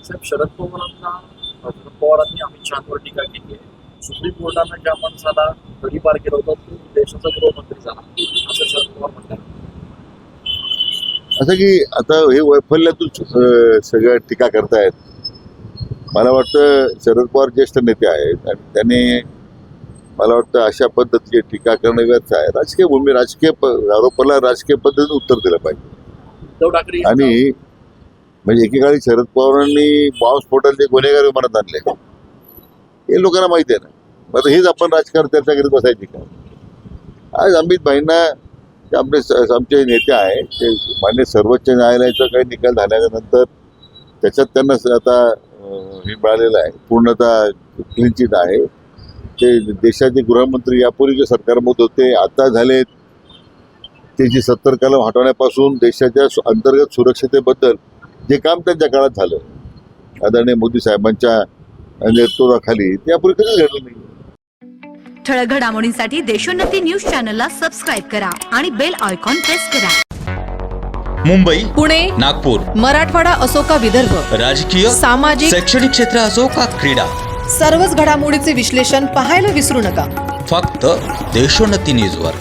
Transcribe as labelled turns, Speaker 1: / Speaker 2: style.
Speaker 1: साहेब, शरद पवारांनी अमित शहावर टीका केली आहे. सुप्रीम कोर्टानं ज्या माणसाला घरी पार केलं होतं तो देशाचा गृहमंत्री झाला असं शरद पवार म्हणतात.
Speaker 2: असं की आता हे वैफल्यातून सगळ्या टीका करतायत. मला वाटतं शरद पवार ज्येष्ठ नेते आहेत आणि त्यांनी मला वाटतं अशा पद्धतीची टीका करणं व्यर्थ आहे. राजकीय भूमी राजकीय आरोपाला राजकीय पद्धतीने उत्तर दिलं पाहिजे.
Speaker 1: उद्धव ठाकरे
Speaker 2: आणि म्हणजे एकेकाळी शरद पवारांनी बॉम्बस्फोटाचे गुन्हेगार विमानात आणले हे लोकांना माहिती आहे ना. मग आता हेच आपण राजकारण चर्चा करीत बसायची का? आज अमित भाईंना आमचे नेते आहे ते मान्य सर्वोच्च न्यायालयाचा काही निकाल झाल्यानंतर त्याच्यात त्यांना आता हे मिळालेलं आहे, पूर्णतः क्लीन चिट आहे. ते देशाचे गृहमंत्री यापूर्वी जे सरकारमध्ये होते आता झालेत. त्याची 70 कलम हटवण्यापासून देशाच्या अंतर्गत सुरक्षतेबद्दल जे काम त्यांच्या काळात झालं आदरणीय मोदी साहेबांच्या नेतृत्वाखाली ते यापूर्वी कधीच घडलं नाही.
Speaker 3: ठळक घडामोडींसाठी देशोन्नती न्यूज चॅनलला सबस्क्राईब करा आणि बेल आयकॉन प्रेस करा.
Speaker 4: मुंबई,
Speaker 5: पुणे,
Speaker 4: नागपूर,
Speaker 5: मराठवाडा असो का विदर्भ,
Speaker 4: राजकीय,
Speaker 5: सामाजिक,
Speaker 4: शैक्षणिक क्षेत्र असो का क्रीडा,
Speaker 5: सर्वच घडामोडीचे विश्लेषण पाहायला विसरू नका.
Speaker 4: फक्त देशोन्नती न्यूजवर.